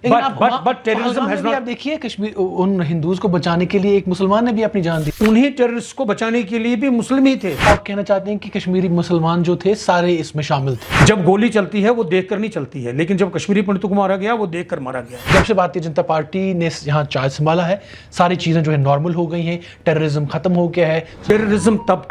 But terrorism has not. आप देखिए कश्मीर उन हिंदूज को बचाने के लिए एक मुसलमान ने भी अपनी जान दी, उन्हीं टेररिस्ट को बचाने के लिए भी मुस्लिम ही थे। आप कहना चाहते हैं कि कश्मीरी मुसलमान जो थे सारे इसमें शामिल थे? जब गोली चलती है वो देखकर नहीं चलती है, लेकिन जब कश्मीरी पंडितों को मारा गया वो देखकर मारा गया। जब से भारतीय जनता पार्टी ने यहाँ चार्ज संभाला है सारी चीजें जो है नॉर्मल हो गई हैं, टेररिज्म खत्म हो गया है। टेररिज्म तब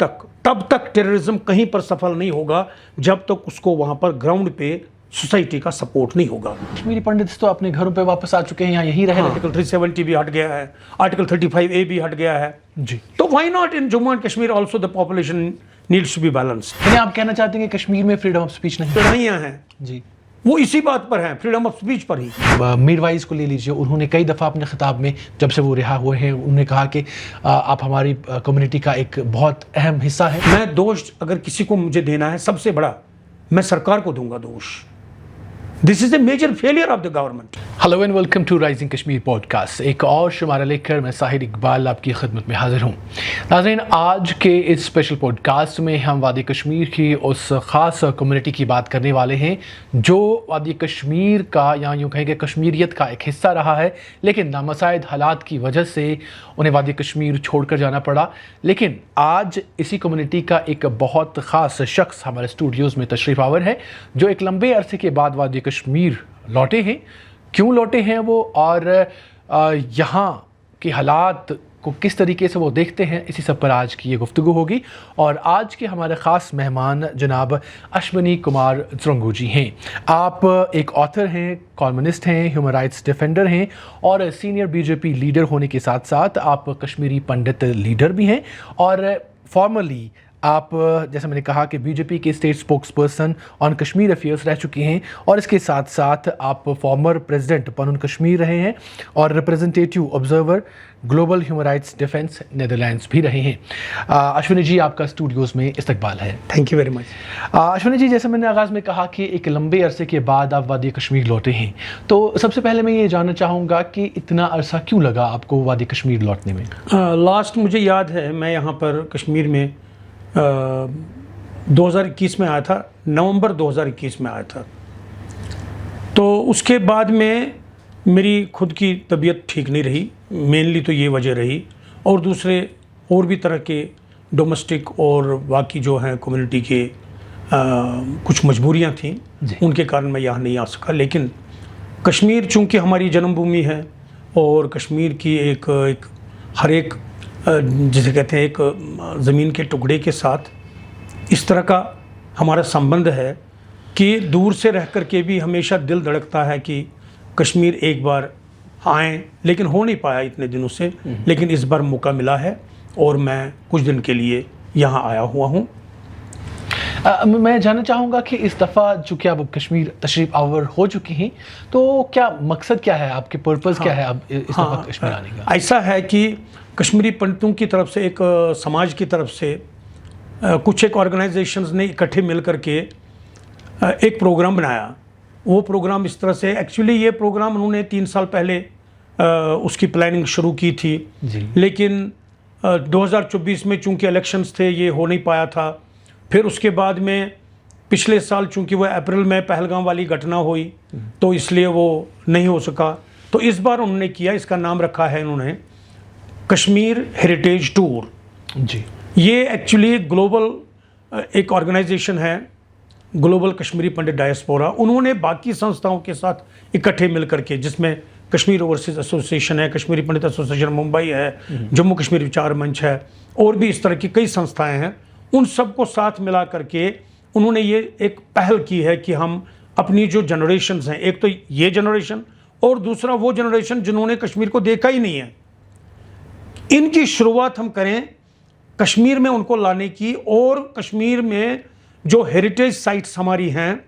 तक टेररिज्म कहीं पर सफल नहीं होगा जब तक उसको वहां पर ग्राउंड पे सोसाइटी का सपोर्ट नहीं होगा। कश्मीरी पंडित तो अपने घरों पे वापस आ चुके हैं, यहाँ यही रहे। आर्टिकल 370 भी हट गया है, आर्टिकल 35A भी हट गया है जी। तो why not in Jammu and Kashmir also the population needs to be balance. यानी आप कहना चाहते हैं कि कश्मीर में फ्रीडम ऑफ स्पीच नहीं? लड़ाइयाँ हैं जी, वो इसी बात पर है, फ्रीडम ऑफ स्पीच पर ही। मीरवाइज को ले लीजिए, उन्होंने कई दफ़ा अपने खिताब में जब से वो रिहा हुए हैं उन्होंने कहा कि आप हमारी कम्युनिटी का एक बहुत अहम हिस्सा है। मैं दोष अगर किसी को मुझे देना है सबसे बड़ा मैं सरकार को दूंगा दोष। This is a major failure of the government. Hello and welcome to Rising Kashmir podcast. एक और शुमारा लेकर मैं साहिर इकबाल आपकी खिदमत में हाजिर हूँ। नाज़रीन, आज के इस स्पेशल पॉडकास्ट में हम वादी कश्मीर की उस ख़ास कम्युनिटी की बात करने वाले हैं जो वादी कश्मीर का या यूँ कहें कि कश्मीरियत का एक हिस्सा रहा है, लेकिन नामसाइद हालात की वजह से उन्हें वादी कश्मीर छोड़कर जाना पड़ा। लेकिन आज इसी कम्युनिटी का एक बहुत ख़ास शख्स हमारे स्टूडियोज़ में तशरीफ़ आवर है जो एक लंबे अरसे के बाद वादी कश्मीर लौटे हैं। क्यों लौटे हैं वो और यहाँ के हालात को किस तरीके से वो देखते हैं, इसी सब पर आज की ये गुफ्तगू होगी। और आज के हमारे ख़ास मेहमान जनाब अश्विनी कुमार ज़रंगू जी हैं। आप एक ऑथर हैं, कॉलमनिस्ट हैं, ह्यूमन राइट्स डिफेंडर हैं और सीनियर बीजेपी लीडर होने के साथ साथ आप कश्मीरी पंडित लीडर भी हैं और फॉर्मली आप, जैसे मैंने कहा, कि बीजेपी के state spokes person on Kashmir affairs रह चुके हैं और इसके साथ साथ आप फॉर्मर प्रेसिडेंट पनून कश्मीर रहे हैं और representative observer global human rights defence Netherlands भी रहे हैं। अश्विनी जी, आपका स्टूडियोज़ में इस्तकबाल है। Thank you very much. Ashwini ji, जैसे मैंने आगाज़ में कहा कि एक लंबे अरसे के बाद आप वादी कश्मीर लौटे हैं, तो सबसे पहले मैं ये जानना चाहूँगा कि इतना अरसा क्यों लगा आपको वादी कश्मीर लौटने में? लास्ट मुझे याद है मैं यहाँ पर कश्मीर में 2021 में आया था, नवंबर 2021 में आया था। तो उसके बाद में मेरी खुद की तबीयत ठीक नहीं रही, मेनली तो ये वजह रही, और दूसरे और भी तरह के डोमेस्टिक और बाकी जो हैं कम्युनिटी के कुछ मजबूरियां थीं, उनके कारण मैं यहाँ नहीं आ सका। लेकिन कश्मीर चूँकि हमारी जन्मभूमि है और कश्मीर की एक हर एक जिसे कहते हैं एक ज़मीन के टुकड़े के साथ इस तरह का हमारा संबंध है कि दूर से रह कर के भी हमेशा दिल धड़कता है कि कश्मीर एक बार आएँ, लेकिन हो नहीं पाया इतने दिनों से। लेकिन इस बार मौका मिला है और मैं कुछ दिन के लिए यहाँ आया हुआ हूँ। मैं जानना चाहूँगा कि इस दफ़ा चूँकि आप कश्मीर तशरीफ़ आवर हो चुकी हैं, तो क्या मकसद क्या है, आपके पर्पज़ क्या है आप इस दफ़ा कश्मीर आने का? ऐसा है कि कश्मीरी पंडितों की तरफ से, एक समाज की तरफ से कुछ एक ऑर्गेनाइजेशंस ने इकट्ठे मिल कर के एक प्रोग्राम बनाया। वो प्रोग्राम इस तरह से, एक्चुअली ये प्रोग्राम उन्होंने 3 साल पहले उसकी प्लानिंग शुरू की थी जी। लेकिन 2024 में चूँकि इलेक्शंस थे ये हो नहीं पाया था। फिर उसके बाद में पिछले साल चूँकि वह अप्रैल में पहलगाम वाली घटना हुई तो इसलिए वो नहीं हो सका। तो इस बार उन्होंने किया, इसका नाम रखा है उन्होंने कश्मीर हेरिटेज टूर जी। ये एक्चुअली ग्लोबल एक ऑर्गेनाइजेशन है, ग्लोबल कश्मीरी पंडित डायस्पोरा। उन्होंने बाकी संस्थाओं के साथ इकट्ठे मिल करके, जिसमें कश्मीर ओवरसीज एसोसिएशन है, कश्मीरी पंडित एसोसिएशन मुंबई है, जम्मू कश्मीर विचार मंच है और भी इस तरह की कई संस्थाएं हैं, उन सबको साथ मिला करके उन्होंने ये एक पहल की है कि हम अपनी जो जनरेशन्स हैं, एक तो ये जनरेशन और दूसरा वो जनरेशन जिन्होंने कश्मीर को देखा ही नहीं है, इनकी शुरुआत हम करें कश्मीर में उनको लाने की और कश्मीर में जो हेरिटेज साइट्स हमारी हैं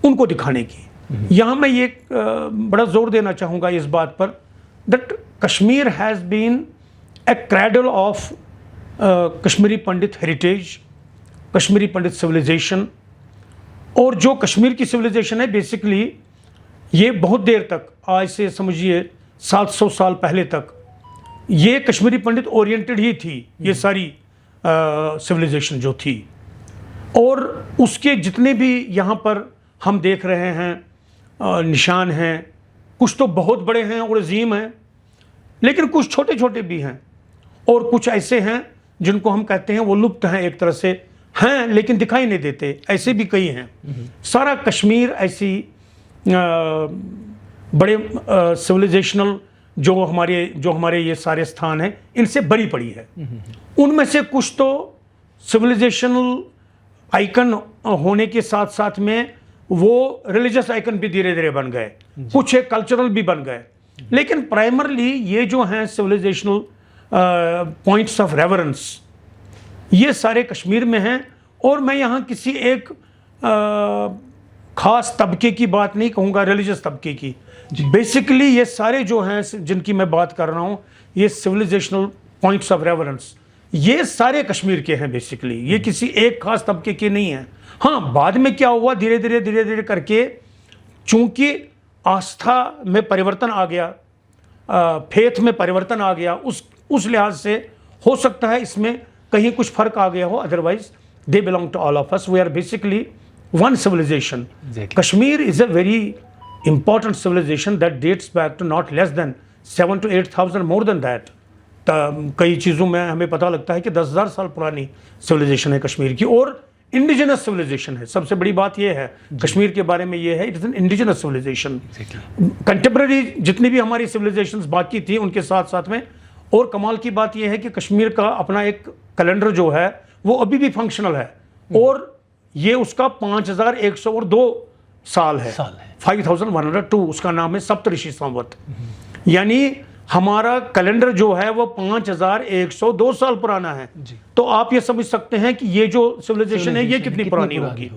उनको दिखाने की। यहाँ मैं ये बड़ा जोर देना चाहूँगा इस बात पर that Kashmir has been a cradle of Kashmiri Pandit heritage, Kashmiri Pandit civilisation. और जो कश्मीर की सिविलाइजेशन है बेसिकली ये बहुत देर तक, आज से समझिए 700 साल पहले तक ये कश्मीरी पंडित ओरिएंटेड ही थी, ये सारी सिविलाइजेशन जो थी। और उसके जितने भी यहाँ पर हम देख रहे हैं निशान हैं, कुछ तो बहुत बड़े हैं और अजीम हैं, लेकिन कुछ छोटे छोटे भी हैं, और कुछ ऐसे हैं जिनको हम कहते हैं वो लुप्त हैं, एक तरह से हैं लेकिन दिखाई नहीं देते, ऐसे भी कई हैं। सारा कश्मीर ऐसी बड़े सिविलाइजेशनल जो हमारे ये सारे स्थान हैं इनसे बरी पड़ी है। उनमें से कुछ तो सिविलाइजेशनल आइकन होने के साथ साथ में वो रिलीजियस आइकन भी धीरे धीरे बन गए, कुछ एक कल्चरल भी बन गए, लेकिन प्राइमरली ये जो हैं सिविलाइजेशनल पॉइंट्स ऑफ रेफरेंस ये सारे कश्मीर में हैं। और मैं यहाँ किसी एक खास तबके की बात नहीं कहूँगा, रिलीजियस तबके की, बेसिकली ये सारे जो हैं जिनकी मैं बात कर रहा हूँ ये सिविलाइजेशनल पॉइंट्स ऑफ रेफरेंस ये सारे कश्मीर के हैं बेसिकली, ये किसी एक खास तबके के नहीं हैं। हाँ, बाद में क्या हुआ, धीरे धीरे करके चूंकि आस्था में परिवर्तन आ गया, फेथ में परिवर्तन आ गया, उस लिहाज से हो सकता है इसमें कहीं कुछ फर्क आ गया हो, otherwise they belong to all of us, we are basically one civilization. Exactly. Kashmir is a very important civilization that dates back to not less than 7,000 to 8,000, more than that. कई चीज़ों में हमें पता लगता है कि 10,000 साल पुरानी सिविलाइजेशन है कश्मीर की, और इंडिजिनस सिविलाइजेशन है। सबसे बड़ी बात यह है कश्मीर के बारे में, यह है it is an indigenous civilisation. Contemporary जितनी भी हमारी सिविलाइजेशंस बाकी थी उनके साथ साथ में, और कमाल की बात यह है कि कश्मीर का अपना एक कैलेंडर जो है वो अभी भी फंक्शनल है, और ये उसका 5,102 साल है, 5,102, उसका नाम है सप्तऋषि संवत। यानी हमारा कैलेंडर जो है वो 5,102 साल पुराना है। तो आप ये समझ सकते हैं कि ये जो सिविलाइजेशन है ये कितनी पुरानी होगी।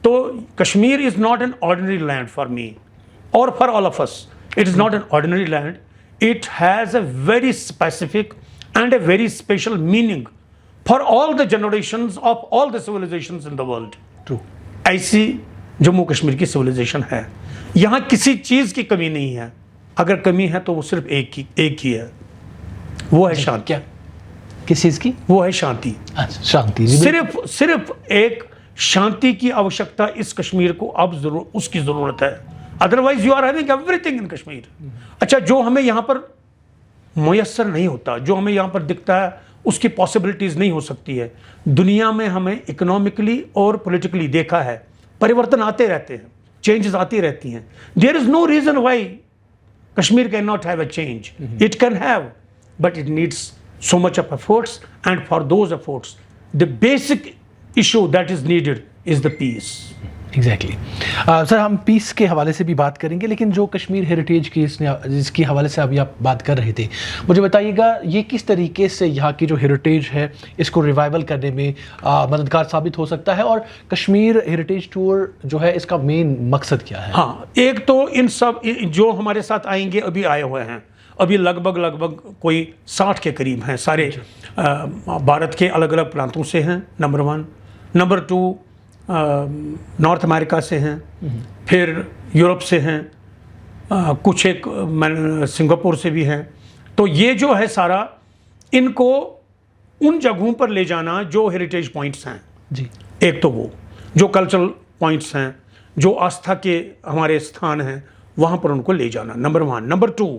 तो Kashmir is not an ordinary land for me और for all of us, it is not an ordinary land, it has a very specific and a very special meaning for all the generations of all the civilizations in the world. True. ऐसी जम्मू कश्मीर की civilisation है। यहाँ किसी चीज़ की कमी नहीं है, अगर कमी है तो वो सिर्फ एक ही है, वो है शांति। क्या? किस चीज़ की? वो है शांति। अच्छा, शांति। सिर्फ एक शांति की आवश्यकता इस कश्मीर को अब उसकी ज़रूरत है, otherwise you are having everything in Kashmir. अच्छा, जो हमें यहाँ पर मुयस्सर नहीं होता, जो हमें यहाँ पर दिखता है उसकी पॉसिबिलिटीज़ नहीं हो सकती है। दुनिया में हमें इकोनॉमिकली और पॉलिटिकली देखा है, परिवर्तन आते रहते हैं, चेंजेस आती रहती हैं। There is no reason why Kashmir can not have a change, it can have, but it needs so much of efforts, and for those efforts the basic issue that is needed is the peace. Exactly sir, हम peace के हवाले से भी बात करेंगे, लेकिन जो Kashmir heritage की जिसके हवाले से अभी आप बात कर रहे थे, मुझे बताइएगा ये किस तरीके से यहाँ की जो हेरिटेज है इसको रिवाइवल करने में मददगार साबित हो सकता है, और कश्मीर हेरिटेज टूर जो है इसका मेन मकसद क्या है? हाँ, एक तो इन सब जो हमारे साथ आएंगे अभी आए हुए हैं, अभी लगभग कोई 60 के करीब हैं, सारे भारत के अलग अलग प्रांतों से हैं, नंबर 1। नंबर 2 नॉर्थ अमेरिका से हैं, फिर यूरोप से हैं, कुछ एक सिंगापुर से भी हैं। तो ये जो है सारा, इनको उन जगहों पर ले जाना जो हेरिटेज पॉइंट्स हैं जी। एक तो वो जो कल्चरल पॉइंट्स हैं, जो आस्था के हमारे स्थान हैं, वहाँ पर उनको ले जाना, नंबर 1। नंबर 2,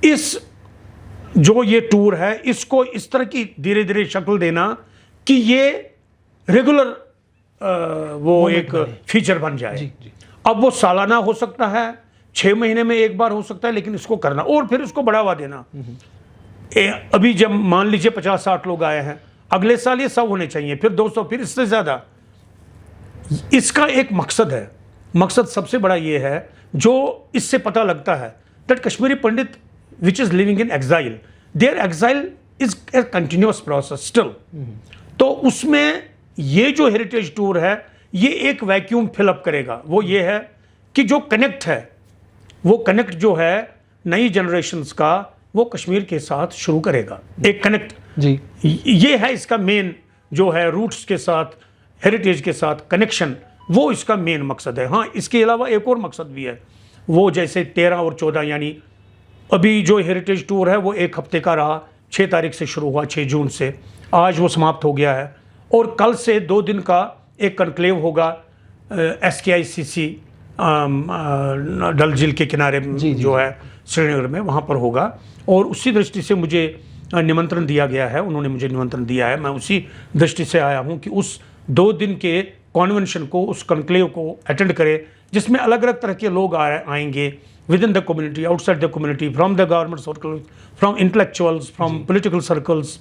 इस जो ये टूर है इसको इस तरह की धीरे धीरे शक्ल देना कि ये रेगुलर वो एक फीचर बन जाए। जी। अब वो सालाना हो सकता है, 6 महीने में एक बार हो सकता है, लेकिन इसको करना और फिर इसको बढ़ावा देना। अभी जब मान लीजिए 50-60 लोग आए हैं, अगले साल ये 100 होने चाहिए, फिर 200, फिर इससे ज़्यादा। इसका एक मकसद है, मकसद सबसे बड़ा ये है जो इससे पता लगता है that Kashmiri Pandit which is living in exile, there exile is a continuous process still. तो उसमें ये जो हेरिटेज टूर है ये एक वैक्यूम फिलअप करेगा। वो ये है कि जो कनेक्ट है, वो कनेक्ट जो है नई जनरेशन्स का, वो कश्मीर के साथ शुरू करेगा एक कनेक्ट जी। ये है इसका मेन जो है, रूट्स के साथ, हेरिटेज के साथ कनेक्शन, वो इसका मेन मकसद है। हाँ, इसके अलावा एक और मकसद भी है, वो जैसे 13 और 14, यानी अभी जो हेरिटेज टूर है वो 1 हफ्ते का रहा, 6 तारीख से शुरू हुआ, 6 जून से, आज वो समाप्त हो गया है। और कल से 2 दिन का एक कनक्लेव होगा SKICC डल झील के किनारे जो है श्रीनगर में, वहाँ पर होगा। और उसी दृष्टि से मुझे निमंत्रण दिया गया है, उन्होंने मुझे निमंत्रण दिया है। मैं उसी दृष्टि से आया हूँ कि उस 2 दिन के कॉन्वेंशन को, उस कॉन्क्लेव को अटेंड करें, जिसमें अलग अलग तरह के लोग आएंगे, with in the community, outside the community, from the government circle, from intellectuals, from political circles,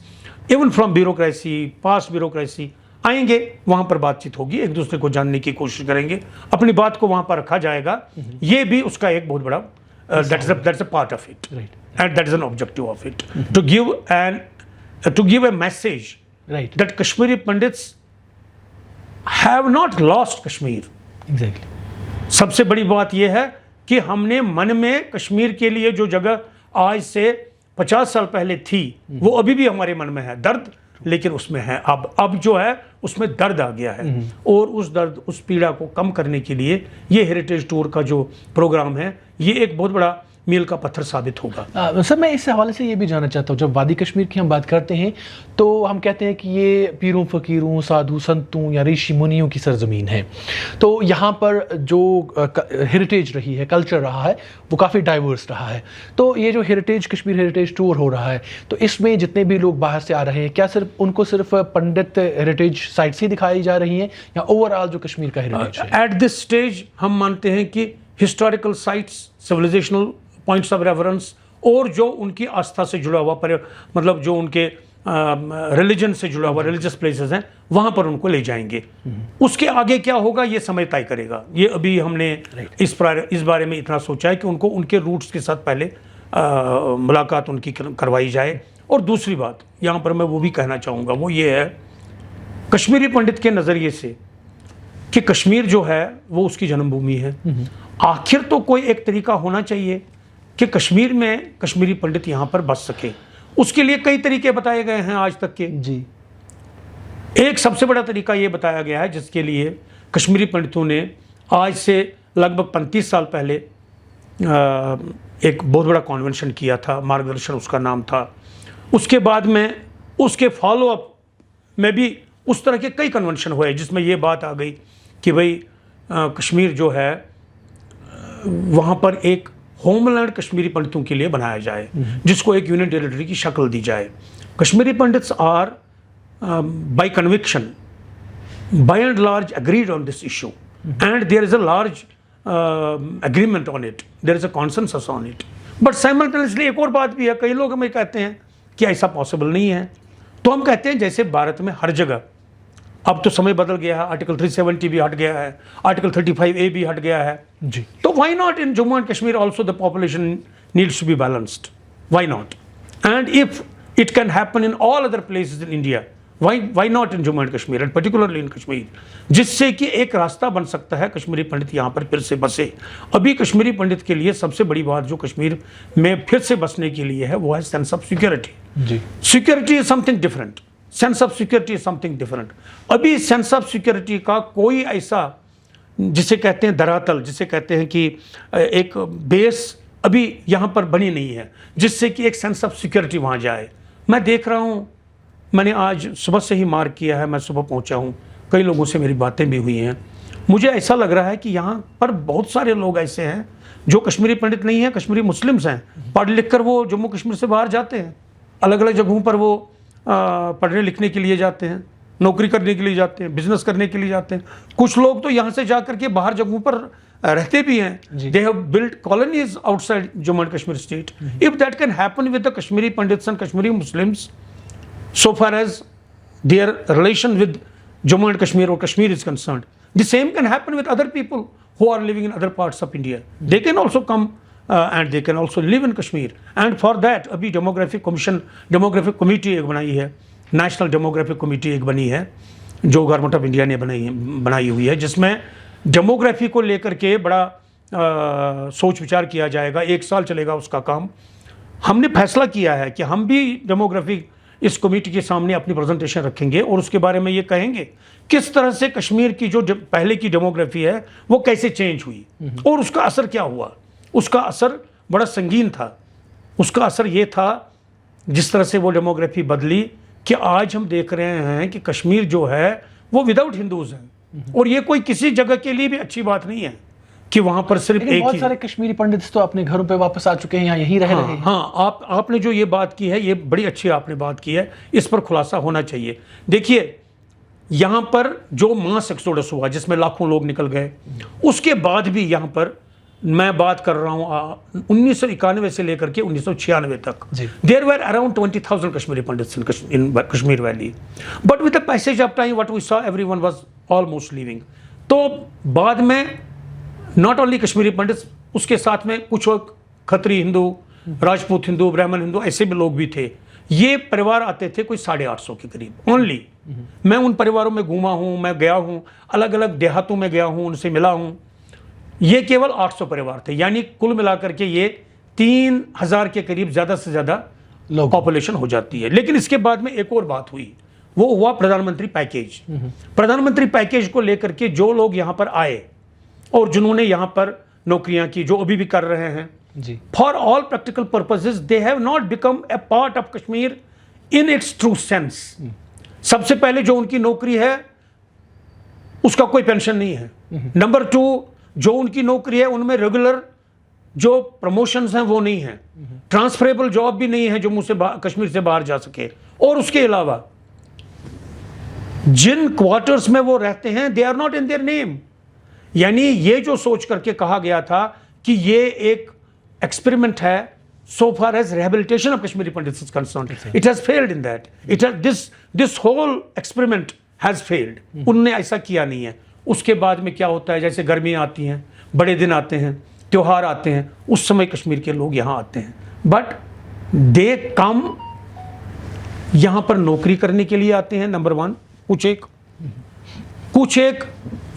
even from bureaucracy, past bureaucracy आएंगे। वहाँ पर बातचीत होगी, एक दूसरे को जानने की कोशिश करेंगे, अपनी बात को वहाँ पर रखा जाएगा। ये भी उसका एक बहुत बड़ा that's a part of it, Right. and that is an objective of it, to give a message Right. that Kashmiri Pandits have not lost Kashmir. Exactly. सबसे बड़ी बात यह है कि हमने मन में कश्मीर के लिए जो जगह आज से 50 साल पहले थी, वो अभी भी हमारे मन में है, दर्द, लेकिन उसमें है अब जो है उसमें दर्द आ गया है। और उस दर्द, उस पीड़ा को कम करने के लिए ये हेरिटेज टूर का जो प्रोग्राम है, ये एक बहुत बड़ा मील का पत्थर साबित होगा। सर, मैं इस हवाले से ये भी जानना चाहता हूँ, जब वादी कश्मीर की हम बात करते हैं तो हम कहते हैं कि ये पीरों फकीरों, साधु संतों या ऋषि मुनियों की सरजमीन है। तो यहाँ पर जो हेरिटेज रही है, कल्चर रहा है, वो काफ़ी डाइवर्स रहा है। तो ये जो हेरिटेज, कश्मीर हेरिटेज टूर हो रहा है, तो इसमें जितने भी लोग बाहर से आ रहे हैं, क्या उनको सिर्फ पंडित हेरिटेज साइट से दिखाई जा रही हैं या ओवरऑल जो कश्मीर का हेरिटेज है? एट दिस स्टेज हम मानते हैं कि historical sites, civilisational points of reference और जो उनकी आस्था से जुड़ा हुआ मतलब जो उनके रिलीजन से जुड़ा हुआ रिलीजियस प्लेसेस हैं, वहाँ पर उनको ले जाएंगे। उसके आगे क्या होगा ये समय तय करेगा। ये अभी हमने इस बारे में इतना सोचा है कि उनको उनके रूट्स के साथ पहले मुलाकात उनकी करवाई जाए। और दूसरी बात यहाँ पर मैं वो भी कहना चाहूँगा, वो ये है कश्मीरी पंडित के नज़रिए से कि कश्मीर जो है वो उसकी जन्मभूमि है। आखिर तो कोई एक तरीका होना चाहिए कि कश्मीर में कश्मीरी पंडित यहाँ पर बस सके। उसके लिए कई तरीके बताए गए हैं आज तक के जी। एक सबसे बड़ा तरीका ये बताया गया है जिसके लिए कश्मीरी पंडितों ने आज से लगभग 35 साल पहले एक बहुत बड़ा कॉन्वेंशन किया था, मार्गदर्शन उसका नाम था। उसके बाद में उसके फॉलोअप में भी उस तरह के कई कन्वेंशन हुए जिसमें ये बात आ गई कि भाई कश्मीर जो है वहाँ पर एक होमलैंड कश्मीरी पंडितों के लिए बनाया जाए, जिसको एक यूनियन टेरिटरी की शक्ल दी जाए। Kashmiri Pandits are by conviction, by and large agreed on this issue, and there is a large agreement on it, there is a consensus on it. But simultaneously एक और बात भी है, कई लोग हमें कहते हैं कि ऐसा पॉसिबल नहीं है। तो हम कहते हैं जैसे भारत में हर जगह, अब तो समय बदल गया है, आर्टिकल 370 भी हट गया है, आर्टिकल 35A भी हट गया है जी। तो why not in Jammu and Kashmir also the population needs to be balanced? Why not? And if it can happen in all other places in India, why not in Jammu and Kashmir, and particularly in Kashmir, जिससे कि एक रास्ता बन सकता है कश्मीरी पंडित यहाँ पर फिर से बसे। अभी कश्मीरी पंडित के लिए सबसे बड़ी बात जो कश्मीर में फिर से बसने के लिए है वो है सेंस ऑफ सिक्योरिटी। जी। Security is something different, sense of security is something different. अभी सेंस ऑफ सिक्योरिटी का कोई ऐसा, जिसे कहते हैं धरातल, जिसे कहते हैं कि एक बेस अभी यहाँ पर बनी नहीं है जिससे कि एक सेंस ऑफ सिक्योरिटी वहाँ जाए। मैं देख रहा हूँ, मैंने आज सुबह से ही मार्क किया है, मैं सुबह पहुँचा हूँ, कई लोगों से मेरी बातें भी हुई हैं। मुझे ऐसा लग रहा है कि यहाँ पर बहुत सारे लोग ऐसे हैं जो कश्मीरी पंडित नहीं हैं, कश्मीरी मुस्लिम्स हैं, पढ़ लिख कर वो जम्मू कश्मीर से बाहर जाते हैं, अलग अलग जगहों पर वो पढ़ने लिखने के लिए जाते हैं, नौकरी करने के लिए जाते हैं, बिजनेस करने के लिए जाते हैं। कुछ लोग तो यहाँ से जा करके बाहर जगहों पर रहते भी हैं। They have built colonies outside Jammu and Kashmir state. If that can happen with the Kashmiri pandits and Kashmiri Muslims, so far as their relation with Jammu and Kashmir or Kashmir is concerned, the same can happen with other people who are living in other parts of India. They can also come and they can also live in Kashmir. And for that अभी demographic commission, demographic committee एक बनाई है, national demographic committee एक बनी है जो government of India ने बनाई हुई है, जिसमें डेमोग्राफी को लेकर के बड़ा सोच विचार किया जाएगा। 1 साल चलेगा उसका काम। हमने फैसला किया है कि हम भी डेमोग्राफी इस कमेटी के सामने अपनी प्रेजेंटेशन रखेंगे और उसके बारे में ये कहेंगे किस तरह से कश्मीर की जो पहले की डेमोग्राफी है वो कैसे चेंज हुई और उसका असर क्या हुआ। उसका असर बड़ा संगीन था। उसका असर ये था जिस तरह से वो डेमोग्राफी बदली कि आज हम देख रहे हैं कि कश्मीर जो है वो विदाउट हिंदूज़ है। और ये कोई किसी जगह के लिए भी अच्छी बात नहीं है। कि वहां पर सिर्फ लेकिन एक बहुत ही सारे कश्मीरी पंडित तो अपने घरों पे वापस आ चुके हैं, यहाँ यहीं रह रहे हैं। हाँ, आपने जो ये बात की है, ये बड़ी अच्छी आपने बात की है, इस पर खुलासा होना चाहिए। देखिए, यहाँ पर जो मास एक्सोडस हुआ जिसमें लाखों लोग निकल गए, उसके बाद भी यहाँ पर मैं बात कर रहा हूँ 1991 से लेकर के 1996 तक, there were around 20,000 Kashmiri Pandits in Kashmir valley, but with the passage of time what we saw everyone was almost leaving. तो बाद में नॉट ओनली कश्मीरी पंडित्स, उसके साथ में कुछ और खत्री हिंदू, राजपूत हिंदू, ब्राह्मण हिंदू, ऐसे भी लोग भी थे। ये परिवार आते थे कोई 850 के करीब ओनली। मैं उन परिवारों में घूमा हूँ, मैं गया हूँ, अलग अलग देहातों में गया हूँ, उनसे मिला हूँ। ये केवल 800 परिवार थे, यानी कुल मिलाकर के ये 3000 के करीब ज़्यादा से ज़्यादा पॉपुलेशन हो जाती है। लेकिन इसके बाद में एक और बात हुई, वो हुआ प्रधानमंत्री पैकेज। प्रधानमंत्री पैकेज को लेकर के जो लोग यहाँ पर आए और जिन्होंने यहाँ पर नौकरियां की, जो अभी भी कर रहे हैं, for all practical purposes they have not become a part of Kashmir in its true sense. सबसे पहले जो उनकी नौकरी है उसका कोई पेंशन नहीं है। नंबर 2, जो उनकी नौकरी है उनमें रेगुलर जो प्रमोशंस हैं वो नहीं है, ट्रांसफरेबल जॉब भी नहीं है जो मुझसे कश्मीर से बाहर जा सके। और उसके अलावा जिन क्वार्टर्स में वो रहते हैं they are not in their name. यानी ये जो सोच करके कहा गया था कि ये एक एक्सपेरिमेंट है, so far as rehabilitation of Kashmiri Pandits is concerned, it has failed in that. It has this whole experiment has failed. उनने ऐसा किया नहीं है। उसके बाद में क्या होता है, जैसे गर्मियाँ आती हैं, बड़े दिन आते हैं, त्योहार आते हैं, उस समय कश्मीर के लोग यहाँ आते हैं, बट दे कम यहाँ पर नौकरी करने के लिए आते हैं, नंबर 1। कुछ एक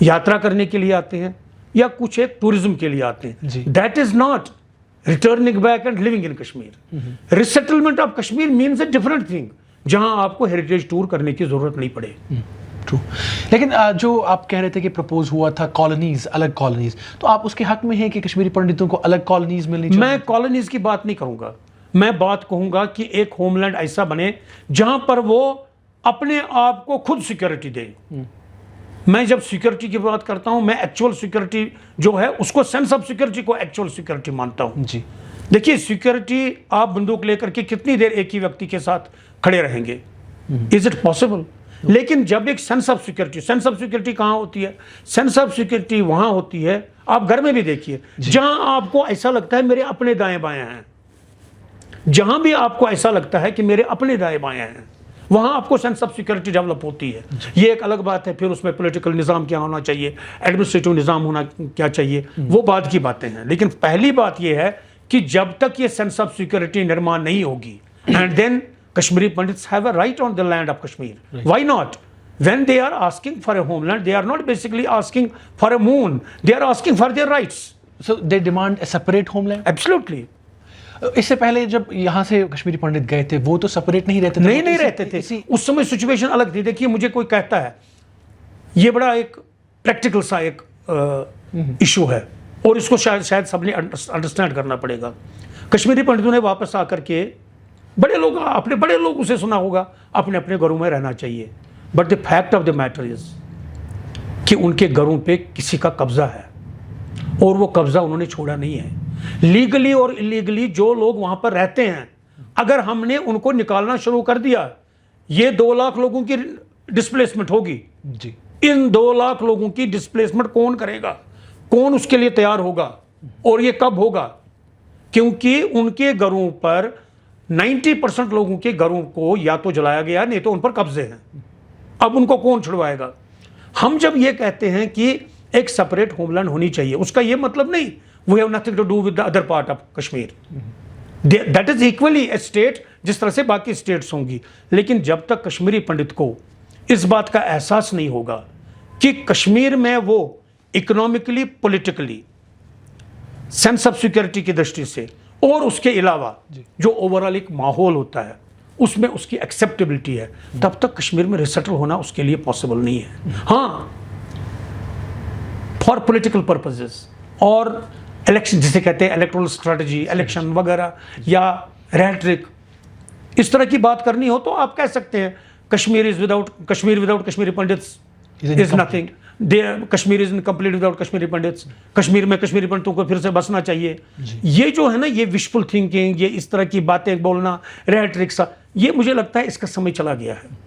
यात्रा करने के लिए आते हैं, या कुछ एक टूरिज्म के लिए आते हैं। That is not returning back and living in Kashmir. Resettlement of Kashmir means a different thing, जहां आपको हेरिटेज टूर करने की जरूरत नहीं पड़े। ट्रू। लेकिन जो आप कह रहे थे कि प्रपोज हुआ था कॉलोनीज, अलग कॉलोनीज, तो आप उसके हक में हैं कि कश्मीरी पंडितों को अलग कॉलोनीज मिलनी चाहिए? मैं कॉलोनीज की बात नहीं करूंगा, मैं बात कहूंगा कि एक होमलैंड ऐसा बने जहां पर वो अपने आप को खुद सिक्योरिटी दे। मैं जब सिक्योरिटी की बात करता हूं, मैं एक्चुअल सिक्योरिटी जो है उसको, सेंस ऑफ सिक्योरिटी को एक्चुअल सिक्योरिटी मानता हूं। जी देखिए, सिक्योरिटी आप बंदूक लेकर के कितनी देर एक ही व्यक्ति के साथ खड़े रहेंगे? Is it possible? लेकिन जब एक सेंस ऑफ सिक्योरिटी कहां होती है? सेंस ऑफ सिक्योरिटी वहां होती है, आप घर में भी देखिए, जहां आपको ऐसा लगता है मेरे अपने दाएं बाएं हैं। जहां भी आपको ऐसा लगता है कि मेरे अपने दाएं बाएं हैं, वहां आपको सेंस ऑफ सिक्योरिटी डेवलप होती है। ये एक अलग बात है, फिर उसमें पॉलिटिकल निज़ाम क्या होना चाहिए, एडमिनिस्ट्रेटिव निज़ाम होना क्या चाहिए, वो बाद की बातें हैं। लेकिन पहली बात ये है कि जब तक ये सेंस ऑफ सिक्योरिटी निर्माण नहीं होगी, and then Kashmiri Pandits have a right on the land of Kashmir. Why not? when they are asking for a homeland, they are not basically asking for a moon, they are asking for their rights. So they demand a separate homeland? Absolutely. इससे पहले जब यहाँ से कश्मीरी पंडित गए थे, वो तो separate नहीं रहते थे? नहीं रहते थे, उस समय सिचुएशन अलग थी। देखिए, मुझे कोई कहता है, ये बड़ा एक प्रैक्टिकल सा एक इशू है, और इसको शायद सबने अंडरस्टैंड करना पड़ेगा। कश्मीरी पंडितों ने वापस आकर के, बड़े लोग उसे सुना होगा, अपने अपने घरों में रहना चाहिए, but the fact of the matter is कि उनके घरों पे किसी का कब्जा है, और वो कब्जा उन्होंने छोड़ा नहीं है। लीगली और इलीगली जो लोग वहां पर रहते हैं, अगर हमने उनको निकालना शुरू कर दिया, ये 2 लाख लोगों की डिस्प्लेसमेंट होगी जी। इन 2 लाख लोगों की डिस्प्लेसमेंट कौन करेगा? कौन उसके लिए तैयार होगा? और ये कब होगा? क्योंकि उनके घरों पर 90% लोगों के घरों को या तो जलाया गया, नहीं तो उन पर कब्जे हैं। अब उनको कौन छुड़वाएगा? हम जब ये कहते हैं कि एक सेपरेट होमलैंड होनी चाहिए, उसका ये मतलब नहीं we have nothing to do with the other part of Kashmir, that is equally a state जिस तरह से बाकी स्टेट्स होंगी। लेकिन जब तक कश्मीरी पंडित को इस बात का एहसास नहीं होगा कि कश्मीर में वो economically, politically, sense of security की दृष्टि से, और उसके अलावा जो ओवरऑल एक माहौल होता है उसमें उसकी एक्सेप्टेबिलिटी है, तब तक कश्मीर में रिसेटल होना उसके लिए पॉसिबल नहीं है। हाँ, फॉर पॉलिटिकल पर्पसेस और इलेक्शन, जिसे कहते हैं इलेक्टोरल स्ट्रेटजी, इलेक्शन वगैरह, या रेट्रिक, इस तरह की बात करनी हो तो आप कह सकते हैं Kashmir without Kashmiri pandits is nothing. They Kashmir is incomplete without Kashmiri pandits, Kashmir में कश्मीरी पंडितों को फिर से बसना चाहिए। ये जो है ना, ये विशफुल थिंकिंग, ये इस तरह की बातें बोलना, रेटरिक सा, ये मुझे लगता है इसका समय चला गया है।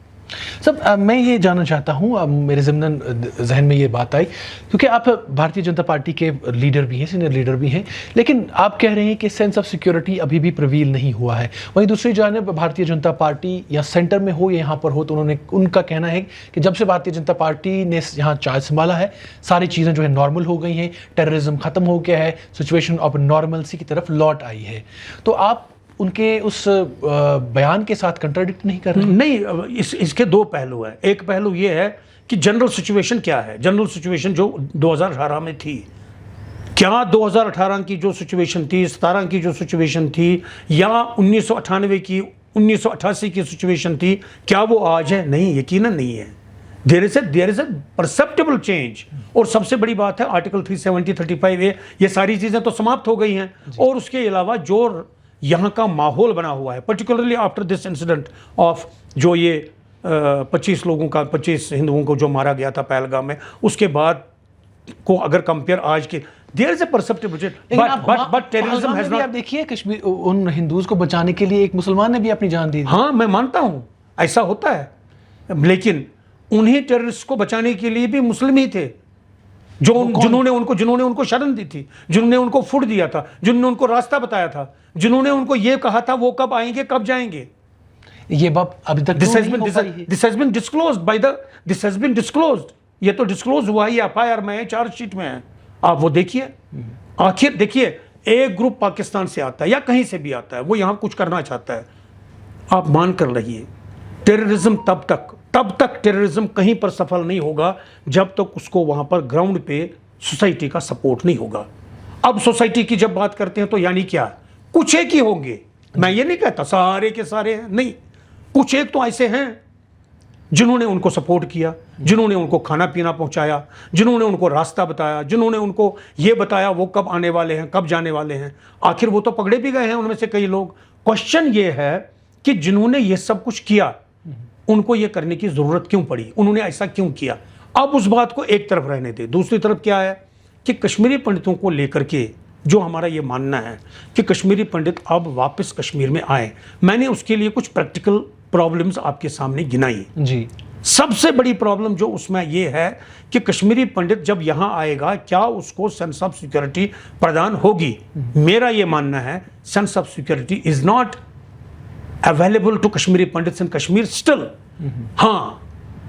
सब मैं ये जानना चाहता हूँ, अब मेरे ज़िम्नन जहन में ये बात आई क्योंकि आप भारतीय जनता पार्टी के लीडर भी हैं, सीनियर लीडर भी हैं, लेकिन आप कह रहे हैं कि सेंस ऑफ सिक्योरिटी अभी भी प्रवील नहीं हुआ है। वहीं दूसरी जानब भारतीय जनता पार्टी या सेंटर में हो या यहाँ पर हो, तो उनका कहना है कि जब से भारतीय जनता पार्टी ने यहाँ चार्ज संभाला है, सारी चीज़ें जो है नॉर्मल हो गई हैं, टेररिज्म ख़त्म हो गया है, सिचुएशन ऑफ नॉर्मलसी की तरफ लौट आई है। तो आप उनके उस बयान के साथ कंट्राडिक्ट नहीं कर रहे? नहीं, इसके दो पहलू हैं। एक पहलू ये है कि जनरल सिचुएशन क्या है, जनरल सिचुएशन जो 2018 में थी, क्या 2018 की जो सिचुएशन थी, 17 की जो सिचुएशन थी, या 1998 की, 1988 की सिचुएशन थी, क्या वो आज है? नहीं, यकीनन नहीं है। There is a perceptible change. और सबसे बड़ी बात है आर्टिकल 370, 35A, ये सारी चीज़ें तो समाप्त हो गई हैं। और उसके अलावा जो यहाँ का माहौल बना हुआ है, particularly after this incident of जो ये 25 हिंदुओं को जो मारा गया था पहलगाम में, उसके बाद को अगर कंपेयर आज के, there is a perceptible change, but terrorism has not. आप देखिए कश्मीर, उन हिंदूज को बचाने के लिए एक मुसलमान ने भी अपनी जान दी। हाँ, मैं मानता हूँ ऐसा होता है, लेकिन उन्हीं टेररिस्ट को बचाने के लिए भी मुस्लिम ही थे, जिन्होंने उनको शरण दी थी, जिन्होंने उनको फूड दिया था, जिन्होंने उनको रास्ता बताया था, जिन्होंने उनको ये कहा था वो कब आएंगे, कब जाएंगे। ये बात अभी तक दिस हैज बीन डिस्क्लोज्ड, ये तो डिस्क्लोज हुआ ही, FIR में है, चार्जशीट में है। आप वो देखिए, आखिर देखिए, एक ग्रुप पाकिस्तान से आता है या कहीं से भी आता है, वो यहाँ कुछ करना चाहता है, आप मान कर रहिए, टेररिज्म तब तक टेररिज्म कहीं पर सफल नहीं होगा जब तक उसको वहां पर ग्राउंड पे सोसाइटी का सपोर्ट नहीं होगा। अब सोसाइटी की जब बात करते हैं तो यानी क्या, कुछ एक ही होंगे, मैं ये नहीं कहता सारे के सारे हैं, नहीं, कुछ एक तो ऐसे हैं जिन्होंने उनको सपोर्ट किया, जिन्होंने उनको खाना पीना पहुंचाया, जिन्होंने उनको रास्ता बताया, जिन्होंने उनको ये बताया वो कब आने वाले हैं, कब जाने वाले हैं। आखिर वो तो पकड़े भी गए हैं उनमें से कई लोग। क्वेश्चन ये है कि जिन्होंने ये सब कुछ किया, उनको ये करने की जरूरत क्यों पड़ी, उन्होंने ऐसा क्यों किया। अब उस बात को एक तरफ रहने दे, दूसरी तरफ क्या है कि कश्मीरी पंडितों को लेकर के जो हमारा ये मानना है कि कश्मीरी पंडित अब वापस कश्मीर में आए, मैंने उसके लिए कुछ प्रैक्टिकल प्रॉब्लम्स आपके सामने गिनाई जी। सबसे बड़ी प्रॉब्लम जो उसमें ये है कि कश्मीरी पंडित जब यहाँ आएगा, क्या उसको सेंस ऑफ सिक्योरिटी प्रदान होगी। मेरा ये मानना है sense of security is not available to Kashmiri Pandits in Kashmir still. हाँ,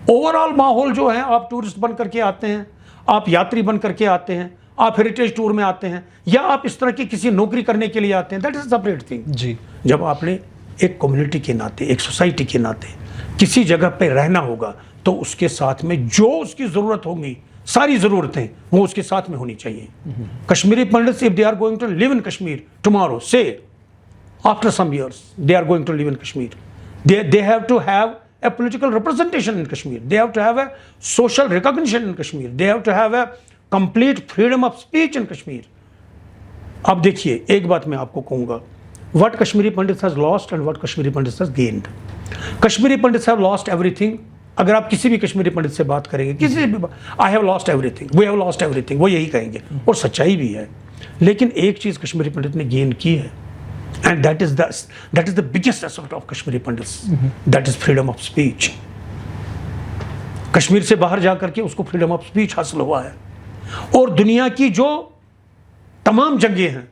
ओवरऑल माहौल जो है, आप टूरिस्ट बन करके आते हैं, आप यात्री बन करके आते हैं, आप हेरिटेज टूर में आते हैं, या आप इस तरह की किसी नौकरी करने के लिए आते हैं, that is a separate thing जी। जब आपने एक कम्युनिटी के नाते, एक सोसाइटी के नाते किसी जगह पे रहना होगा, तो उसके साथ में जो उसकी ज़रूरत होगी, सारी ज़रूरतें वो उसके साथ में होनी चाहिए। Kashmiri Pandits, if they are going to live in Kashmir tomorrow, से after some years they are going to live in Kashmir, they have to have a political representation in Kashmir, they have to have a social recognition in Kashmir, they have to have a complete freedom of speech in Kashmir. अब देखिए, एक बात मैं आपको कहूँगा, what Kashmiri Pandits has lost and what Kashmiri Pandits has gained. Kashmiri Pandits have lost everything. अगर आप किसी भी कश्मीरी पंडित से बात करेंगे, किसी से भी, I have lost everything, we have lost everything, वो यही कहेंगे, और सच्चाई भी है। लेकिन एक चीज़ कश्मीरी पंडित ने गेन की है, and that is the biggest asset of Kashmiri Pandits, that is freedom of speech. Kashmir से बाहर जाकर के उसको फ्रीडम ऑफ स्पीच हासिल हुआ है, और दुनिया की जो तमाम जंगें हैं,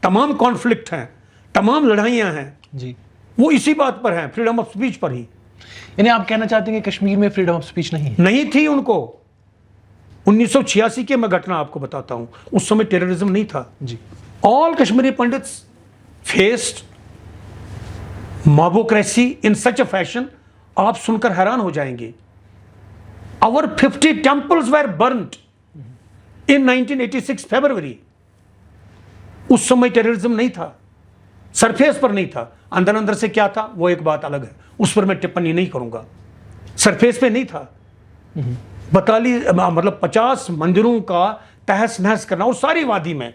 तमाम कॉन्फ्लिक्ट हैं, तमाम लड़ाइयां हैं जी, वो इसी बात पर हैं, फ्रीडम ऑफ स्पीच पर ही। यानी आप कहना चाहते हैं कि कश्मीर में फ्रीडम ऑफ स्पीच नहीं थी उनको। 1986 के मैं घटना आपको बताता हूं, उस समय टेररिज्म नहीं था जी। All Kashmiri pandits faced mobocracy in such a fashion, आप सुनकर हैरान हो जाएंगे। Our 50 temples were burnt in 1986 February. उस समय टेररिज्म नहीं था, सरफेस पर नहीं था, अंदर अंदर से क्या था वो एक बात अलग है, उस पर मैं टिप्पणी नहीं करूंगा। सरफेस पे नहीं था, 50 मंदिरों का तहस नहस करना, और सारी वादी में,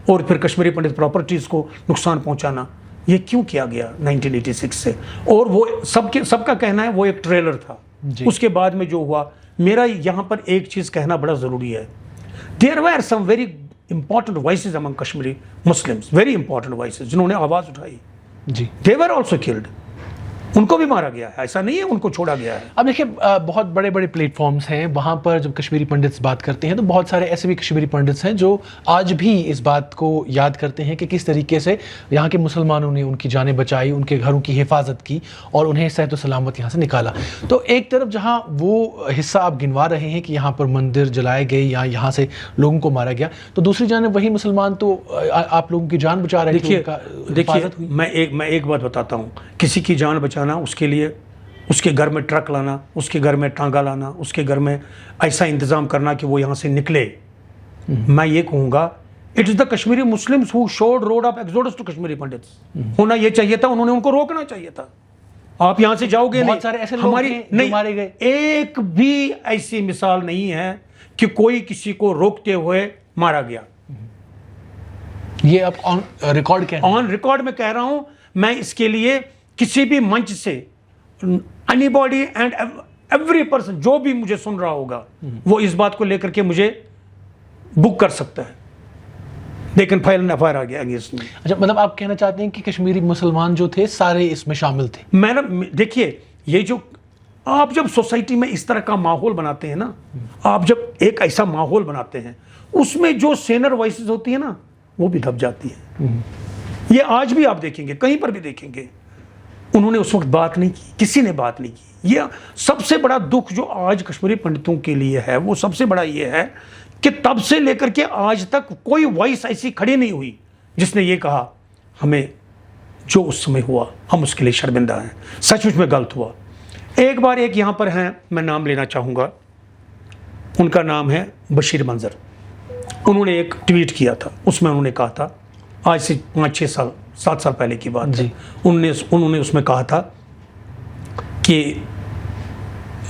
और फिर कश्मीरी पंडित प्रॉपर्टीज़ को नुकसान पहुंचाना, ये क्यों किया गया 1986 से। और वो सबका कहना है वो एक ट्रेलर था, जी। उसके बाद में जो हुआ, मेरा यहाँ पर एक चीज़ कहना बड़ा ज़रूरी है, there were some very important voices among Kashmiri Muslims, very important voices, जिन्होंने आवाज़ उठाई, जी। दे वर ऑल्सो किल्ड, उनको भी मारा गया है, ऐसा नहीं है उनको छोड़ा गया है। अब देखिए बहुत बड़े बड़े प्लेटफॉर्म्स हैं, वहाँ पर जब कश्मीरी पंडित्स बात करते हैं तो बहुत सारे ऐसे भी कश्मीरी पंडित्स हैं जो आज भी इस बात को याद करते हैं कि किस तरीके से यहाँ के मुसलमानों ने उनकी जानें बचाई, उनके घरों की हिफाजत की और उन्हें सेहत सलामत यहाँ से निकाला। तो एक तरफ जहाँ वो हिस्सा आप गिनवा रहे हैं कि यहाँ पर मंदिर जलाए गए या यहाँ से लोगों को मारा गया, तो दूसरी जानेब वही मुसलमान तो आप लोगों की जान बचा रहे थे, उनका हिफाजत हुई। मैं एक बात बताता हूँ, किसी की जान बचाना, उसके लिए उसके घर में ट्रक लाना, उसके घर में टांगा लाना, उसके घर में ऐसा इंतज़ाम करना कि वो यहाँ से निकले, मैं ये कहूँगा it is the Kashmiri Muslims who showed road of exodus to Kashmiri Pandits. होना ये चाहिए था, उन्होंने उनको रोकना चाहिए था। आप यहाँ से जाओगे, बहुत सारे ऐसे लोग हैं जो मारे गए, एक भी ऐसी मिसाल नहीं है कि कोई किसी को रोकते हुए मारा गया। ये आप ऑन रिकॉर्ड कह रहे हैं? ऑन रिकॉर्ड में कह रहा हूं। मैं इसके लिए किसी भी मंच से एनीबॉडी एंड एवरी पर्सन जो भी मुझे सुन रहा होगा वो इस बात को लेकर के मुझे बुक कर सकता है, लेकिन फाइल एन एफआईआर आ गया अगेंस्ट मी। अच्छा, मतलब आप कहना चाहते हैं कि कश्मीरी मुसलमान जो थे सारे इसमें शामिल थे? मैडम देखिए, ये जो आप जब सोसाइटी में इस तरह का माहौल बनाते हैं ना, आप जब एक ऐसा माहौल बनाते हैं, उसमें जो सेनर वॉइसेस होती है ना, वो भी दब जाती है। ये आज भी आप देखेंगे, कहीं पर भी देखेंगे, उन्होंने उस वक्त बात नहीं की, किसी ने बात नहीं की। ये सबसे बड़ा दुख जो आज कश्मीरी पंडितों के लिए है, वो सबसे बड़ा ये है कि तब से लेकर के आज तक कोई वॉइस ऐसी खड़ी नहीं हुई जिसने ये कहा हमें जो उस समय हुआ हम उसके लिए शर्मिंदा हैं, सचमुच में गलत हुआ। एक बार एक यहाँ पर हैं, मैं नाम लेना चाहूँगा, उनका नाम है बशीर मंजर। उन्होंने एक ट्वीट किया था, उसमें उन्होंने कहा था, आज से 5-6 साल 7 साल पहले की बात है, उन्होंने उसमें कहा था कि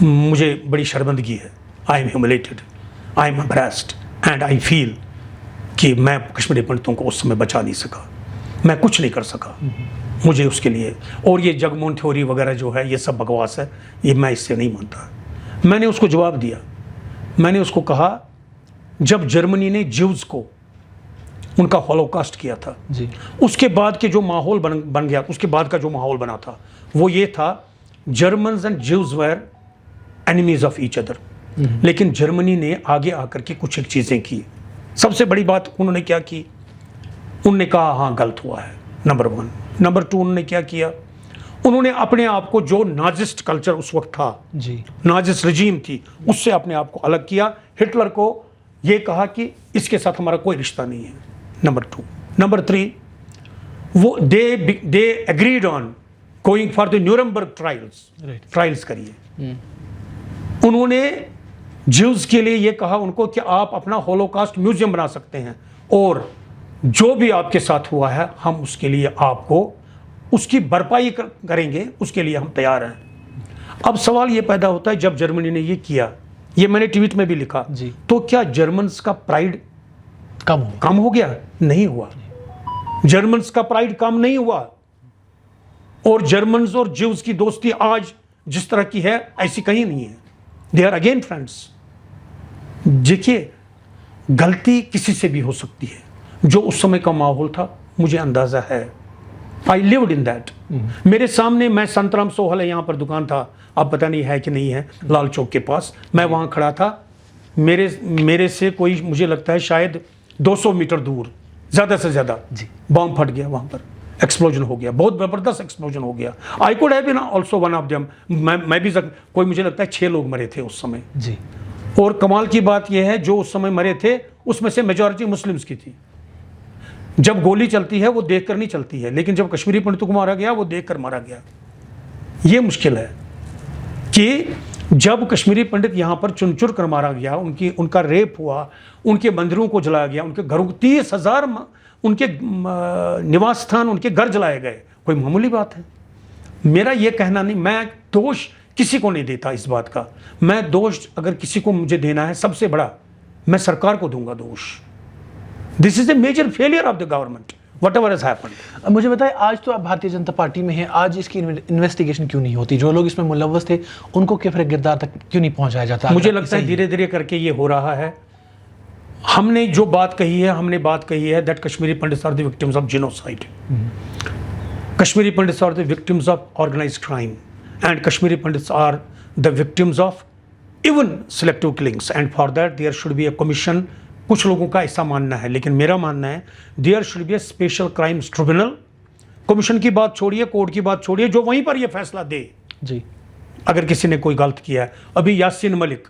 मुझे बड़ी शर्मिंदगी है, I am humiliated, I am embarrassed and I feel कि मैं कश्मीरी पंडितों को उस समय बचा नहीं सका, मैं कुछ नहीं कर सका, मुझे उसके लिए, और ये जगमोहन थ्योरी वगैरह जो है ये सब बकवास है, ये मैं इससे नहीं मानता। मैंने उसको जवाब दिया, मैंने उसको कहा जब जर्मनी ने ज्यूज को उनका हॉलोकास्ट किया था जी, उसके बाद के जो माहौल बन गया, उसके बाद का जो माहौल बना था वो ये था, Germans and Jews were enemies of each other. लेकिन जर्मनी ने आगे आकर के कुछ एक चीज़ें की। सबसे बड़ी बात उन्होंने क्या की, उन्होंने कहा हाँ गलत हुआ है, नंबर 1। नंबर 2 उन्होंने क्या किया, उन्होंने अपने आप को, जो नाजिस्ट कल्चर उस वक्त था जी, नाजिस्ट रजीम थी, उससे अपने आप को अलग किया। हिटलर को ये कहा कि इसके साथ हमारा कोई रिश्ता नहीं है, नंबर 2। नंबर 3, वो they agreed on going for the Nuremberg trials करिए। उन्होंने ज्यूज के लिए ये कहा उनको कि आप अपना होलोकास्ट म्यूजियम बना सकते हैं और जो भी आपके साथ हुआ है हम उसके लिए आपको उसकी भरपाई करेंगे, उसके लिए हम तैयार हैं। अब सवाल ये पैदा होता है, जब जर्मनी ने ये किया, ये मैंने ट्वीट में भी लिखा जी, तो क्या जर्मन्स का प्राइड कम हो गया? नहीं हुआ। जर्मन्स का प्राइड कम नहीं हुआ, और जर्मन्स और ज्यूज की दोस्ती आज जिस तरह की है ऐसी कहीं नहीं है। They are again friends. देखिए, गलती किसी से भी हो सकती है, जो उस समय का माहौल था मुझे अंदाजा है, आई लिव्ड इन दैट। मेरे सामने, मैं संतराम सोहल है, यहाँ पर दुकान था, अब पता नहीं है कि नहीं है, लाल चौक के पास, मैं वहाँ खड़ा था, मेरे से कोई, मुझे लगता है शायद 200 मीटर दूर, ज़्यादा से ज़्यादा बॉम्ब फट गया, वहाँ पर एक्सप्लोजन हो गया, बहुत ज़बरदस्त एक्सप्लोजन हो गया। I could have been also one of them, मैं भी कोई, मुझे लगता है 6 लोग मरे थे उस समय जी। और कमाल की बात यह है, जो उस समय मरे थे उसमें से मेजॉरिटी मुस्लिम्स की थी। जब गोली चलती है वो देखकर नहीं चलती है, लेकिन जब कश्मीरी पंडितों को मारा गया वो देखकर मारा गया। ये मुश्किल है कि जब कश्मीरी पंडित यहाँ पर चुन चुन कर मारा गया, उनका रेप हुआ, उनके मंदिरों को जलाया गया, उनके घरों को 30,000 उनके निवास स्थान, उनके घर जलाए गए, कोई मामूली बात है? मेरा ये कहना नहीं, मैं दोष किसी को नहीं देता इस बात का। मैं दोष अगर किसी को मुझे देना है सबसे बड़ा, मैं सरकार को दूंगा दोष। This is a major failure of the government. whatever has happened. मुझे बताएं, आज तो आप भारतीय जनता पार्टी में हैं, आज इसकी इन्वेस्टिगेशन क्यों नहीं होती? जो लोग इसमें मुलव्वस थे उनको फिर गिरदार तक क्यों नहीं पहुंचाया जाता? मुझे लगता है धीरे धीरे करके ये हो रहा है। हमने जो बात कही है that Kashmiri Pandits are the victims of genocide, Kashmiri Pandits are the victims of organised crime, and Kashmiri Pandits are the victims of even selective killings, and for that there should be a commission. कुछ लोगों का ऐसा मानना है, लेकिन मेरा मानना है there should be a special crimes tribunal. Commission की बात छोड़िए, कोर्ट की बात छोड़िए, जो वहीं पर ये फैसला दे जी, अगर किसी ने कोई गलत किया है। अभी यासीन मलिक,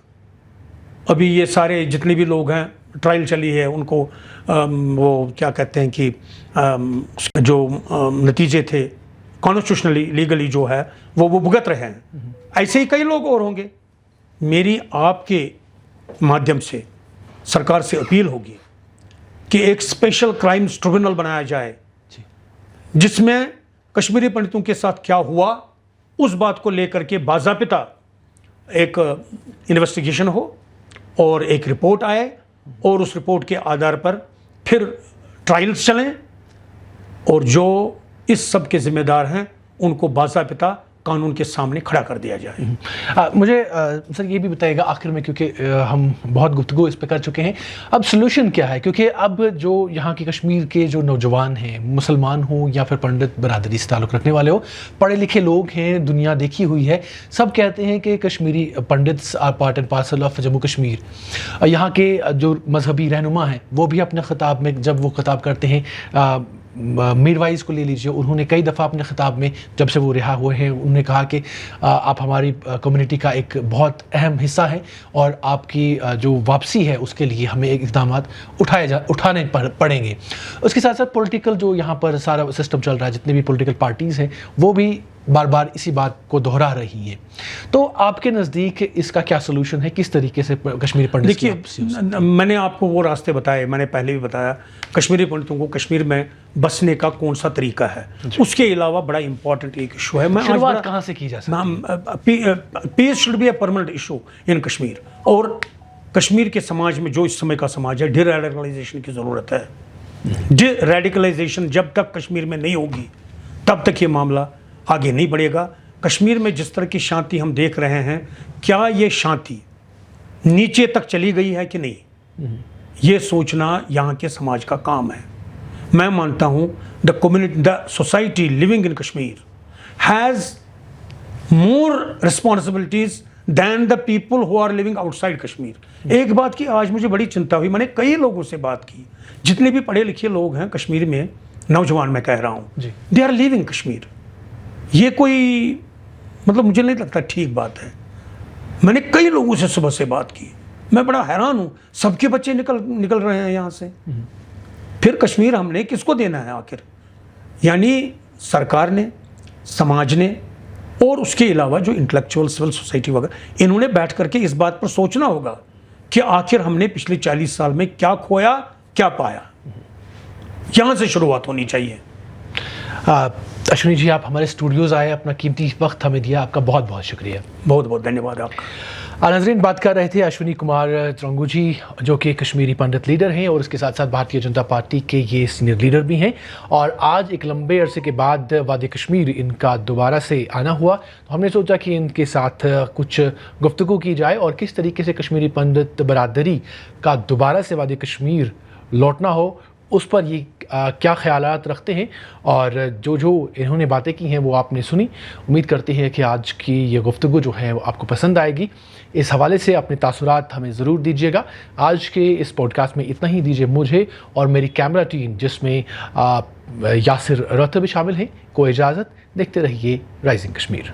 अभी ये सारे जितने भी लोग हैं, ट्रायल चली है, उनको वो क्या कहते हैं कि जो नतीजे थे कॉन्स्टिट्यूशनली लीगली जो है वो भुगत रहे हैं। ऐसे ही कई लोग और होंगे। मेरी आपके माध्यम से सरकार से अपील होगी कि एक स्पेशल क्राइम्स ट्रिब्यूनल बनाया जाए जिसमें कश्मीरी पंडितों के साथ क्या हुआ उस बात को लेकर के बाज़ाबिता एक इन्वेस्टिगेशन हो और एक रिपोर्ट आए, और उस रिपोर्ट के आधार पर फिर ट्रायल्स चलें, और जो इस सब के जिम्मेदार हैं उनको बाज़ाबिता कानून के सामने खड़ा कर दिया जाए। मुझे सर ये भी बताइएगा आखिर में, क्योंकि हम बहुत गुफ्तगू इस पर कर चुके हैं, अब सलूशन क्या है? क्योंकि अब जो यहाँ की कश्मीर के जो नौजवान हैं, मुसलमान हो या फिर पंडित बरादरी से ताल्लुक़ रखने वाले हो, पढ़े लिखे लोग हैं, दुनिया देखी हुई है, सब कहते हैं कि Kashmiri Pandits are part and parcel of Jammu Kashmir. यहाँ के जो मजहबी रहनुमा हैं वो भी अपने ख़िताब में, जब वो ख़िताब करते हैं, मीरवाइज़ को ले लीजिए, उन्होंने कई दफ़ा अपने ख़िताब में जब से वो रिहा हुए हैं उन्होंने कहा कि आप हमारी कम्युनिटी का एक बहुत अहम हिस्सा है और आपकी जो वापसी है उसके लिए हमें इक़दाम उठाने पड़ेंगे। उसके साथ साथ पॉलिटिकल जो यहाँ पर सारा सिस्टम चल रहा है, जितने भी पॉलिटिकल पार्टीज़ हैं वो भी बार बार इसी बात को दोहरा रही हैं। तो आपके नज़दीक इसका क्या सलूशन है? किस तरीके से कश्मीरी पंडित? देखिए, मैंने आपको वो रास्ते बताए, मैंने पहले भी बताया कश्मीरी पंडितों को कश्मीर में बसने का कौन सा तरीका है। उसके अलावा बड़ा इंपॉर्टेंट एक इशू है, मैं शुरुआत कहाँ से की जा सकती है? Peace should be a permanent issue in Kashmir, और कश्मीर के समाज में जो इस समय का समाज है, डीरेडिकलाइजेशन की ज़रूरत है। डीरेडिकलाइजेशन जब तक कश्मीर में नहीं होगी तब तक ये मामला आगे नहीं बढ़ेगा। कश्मीर में जिस तरह की शांति हम देख रहे हैं, क्या ये शांति नीचे तक चली गई है कि नहीं, ये सोचना यहाँ के समाज का काम है। मैं मानता हूँ the society living in Kashmir has more responsibilities than the people who are living outside Kashmir. एक बात की आज मुझे बड़ी चिंता हुई, मैंने कई लोगों से बात की, जितने भी पढ़े लिखे लोग हैं कश्मीर में, नौजवान मैं कह रहा हूँ, दे आर लिविंग कश्मीर। ये कोई मतलब मुझे नहीं लगता ठीक बात है। मैंने कई लोगों से सुबह से बात की, मैं बड़ा हैरान हूँ, सबके बच्चे निकल रहे हैं यहाँ से। फिर कश्मीर हमने किसको देना है आखिर? यानी सरकार ने, समाज ने, और उसके अलावा जो इंटेलेक्चुअल सिविल सोसाइटी वगैरह, इन्होंने बैठ करके इस बात पर सोचना होगा कि आखिर हमने पिछले 40 साल में क्या खोया, क्या पाया। यहाँ से शुरुआत होनी चाहिए। अश्विनी जी, आप हमारे स्टूडियोज़ आए, अपना कीमती वक्त हमें दिया, आपका बहुत बहुत शुक्रिया। बहुत बहुत धन्यवाद आपका। नाज़रीन, बात कर रहे थे अश्विनी कुमार तिरंगू जी, जो कि कश्मीरी पंडित लीडर हैं और उसके साथ साथ भारतीय जनता पार्टी के ये सीनियर लीडर भी हैं। और आज एक लंबे अरसे के बाद वादी कश्मीर इनका दोबारा से आना हुआ, तो हमने सोचा कि इनके साथ कुछ गुफ्तगू की जाए और किस तरीके से कश्मीरी पंडित बरादरी का दोबारा से वादी कश्मीर लौटना हो, उस पर ये क्या ख्यालात रखते हैं। और जो इन्होंने बातें की हैं वो आपने सुनी। उम्मीद करते हैं कि आज की ये गुफ्तगू जो है वो आपको पसंद आएगी। इस हवाले से अपने तासुरात हमें ज़रूर दीजिएगा। आज के इस पॉडकास्ट में इतना ही। दीजिए मुझे और मेरी कैमरा टीम, जिसमें यासिर रथ भी शामिल हैं, को इजाज़त। देखते रहिए राइजिंग कश्मीर।